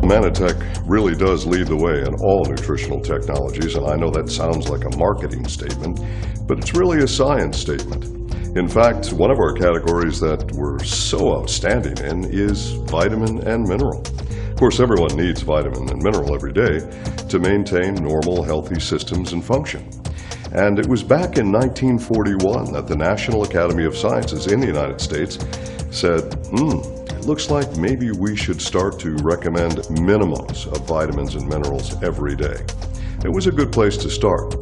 Mannatech really does lead the way in all nutritional technologies, and I know that sounds like a marketing statement, but it's really a science statement. In fact, one of our categories that we're so outstanding in is vitamin and mineral. Of course, everyone needs vitamin and mineral every day to maintain normal, healthy systems and function. And it was back in 1941 that the National Academy of Sciences in the United States said, it looks like maybe we should start to recommend minimums of vitamins and minerals every day. It was a good place to start.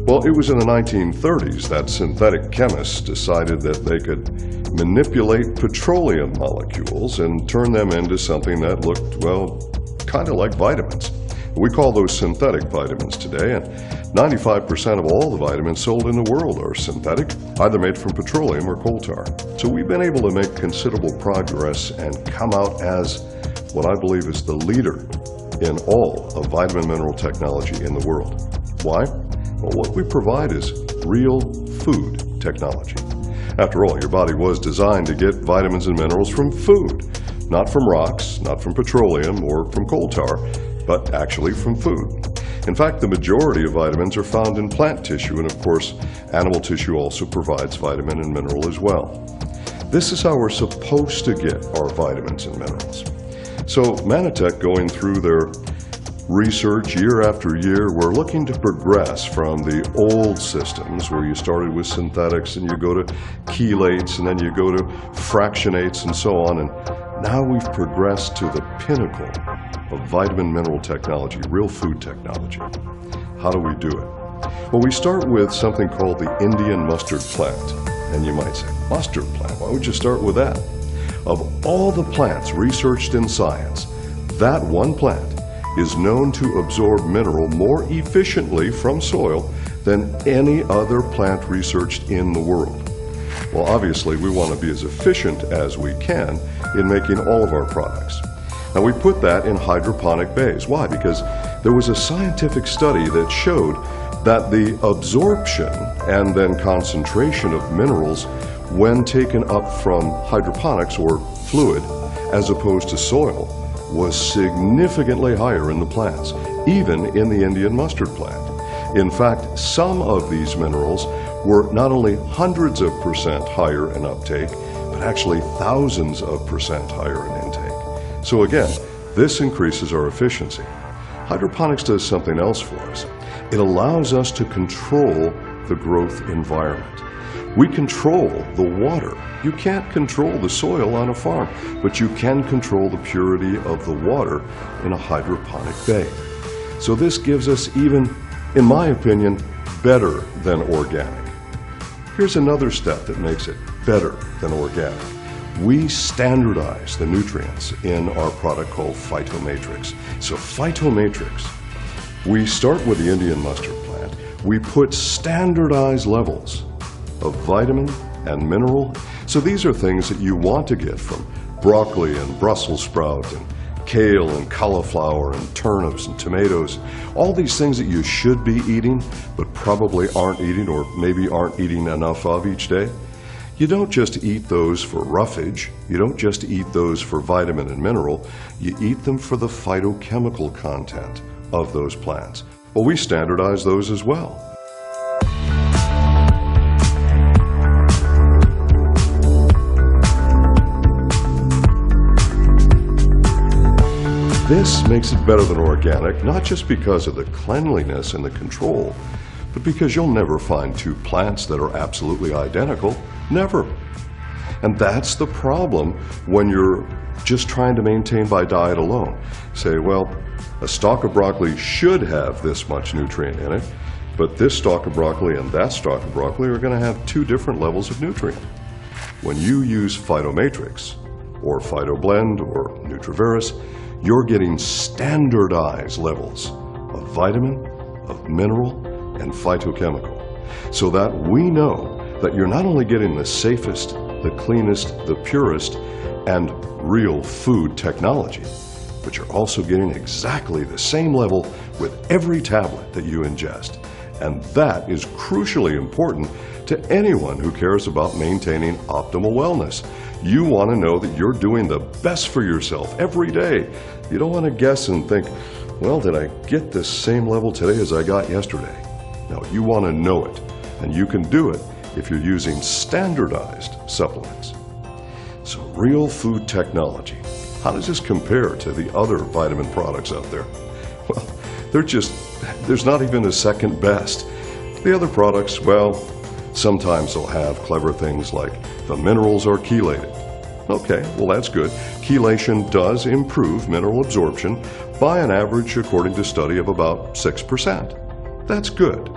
Well, it was in the 1930s that synthetic chemists decided that they could manipulate petroleum molecules and turn them into something that looked, well, kind of like vitamins. We call those synthetic vitamins today, and 95% of all the vitamins sold in the world are synthetic, either made from petroleum or coal tar. So we've been able to make considerable progress and come out as what I believe is the leader in all of vitamin mineral technology in the world. Why? Well, what we provide is real food technology. After all, your body was designed to get vitamins and minerals from food, not from rocks, not from petroleum or from coal tar, but actually from food. In fact, the majority of vitamins are found in plant tissue, and of course, animal tissue also provides vitamin and mineral as well. This is how we're supposed to get our vitamins and minerals. So Mannatech, going through their research year after year, we're looking to progress from the old systems where you started with synthetics and you go to chelates and then you go to fractionates and so on, and now we've progressed to the pinnacle of vitamin mineral technology, real food technology. How do we do it? Well, we start with something called the Indian mustard plant. And you might say, mustard plant, why would you start with that? Of all the plants researched in science, that one plant is known to absorb mineral more efficiently from soil than any other plant researched in the world. Well, obviously, we want to be as efficient as we can in making all of our products. Now, we put that in hydroponic bays. Why? Because there was a scientific study that showed that the absorption and then concentration of minerals when taken up from hydroponics or fluid as opposed to soil was significantly higher in the plants, even in the Indian mustard plant. In fact, some of these minerals were not only hundreds of percent higher in uptake, but actually thousands of percent higher in intake. So again, this increases our efficiency. Hydroponics does something else for us. It allows us to control the growth environment. We control the water. You can't control the soil on a farm, but you can control the purity of the water in a hydroponic bay. So this gives us even, in my opinion, better than organic. Here's another step that makes it better than organic. We standardize the nutrients in our product called Phytomatrix. So Phytomatrix, we start with the Indian mustard plant. We put standardized levels of vitamin and mineral. So these are things that you want to get from broccoli and Brussels sprout and kale and cauliflower and turnips and tomatoes. All these things that you should be eating, but probably aren't eating or maybe aren't eating enough of each day. You don't just eat those for roughage. You don't just eat those for vitamin and mineral. You eat them for the phytochemical content of those plants. Well, we standardize those as well. This makes it better than organic, not just because of the cleanliness and the control, but because you'll never find two plants that are absolutely identical. Never. And that's the problem when you're just trying to maintain by diet alone. Say, well, a stalk of broccoli should have this much nutrient in it, but this stalk of broccoli and that stalk of broccoli are going to have two different levels of nutrient. When you use Phytomatrix or PhytoBlend or Nutrivirus, you're getting standardized levels of vitamin, of mineral, and phytochemical, so that we know that you're not only getting the safest, the cleanest, the purest, and real food technology, but you're also getting exactly the same level with every tablet that you ingest. And that is crucially important to anyone who cares about maintaining optimal wellness. You want to know that you're doing the best for yourself every day. You don't want to guess and think, well, did I get the same level today as I got yesterday? No, you want to know it, and you can do it if you're using standardized supplements. So real food technology, how does this compare to the other vitamin products out there? Well, there's not even a second best. The other products, well, sometimes they'll have clever things like the minerals are chelated. Okay, well that's good. Chelation does improve mineral absorption by an average, according to study, of about 6%. That's good.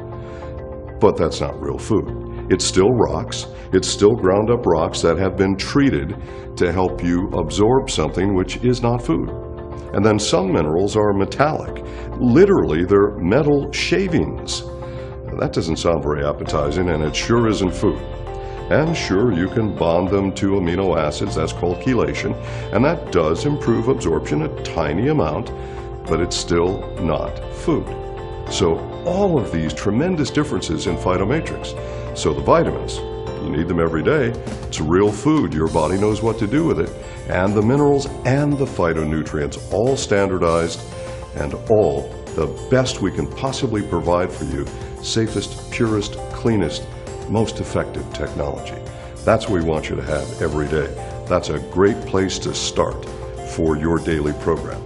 But that's not real food. It's still rocks. It's still ground up rocks that have been treated to help you absorb something which is not food. And then some minerals are metallic. Literally, they're metal shavings. That doesn't sound very appetizing, and it sure isn't food. And sure, you can bond them to amino acids, that's called chelation, and that does improve absorption a tiny amount, but it's still not food. So all of these tremendous differences in phytomatrix. So the vitamins, you need them every day. It's real food, your body knows what to do with it. And the minerals and the phytonutrients, all standardized and all the best we can possibly provide for you. Safest, purest, cleanest, most effective technology. That's what we want you to have every day. That's a great place to start for your daily program.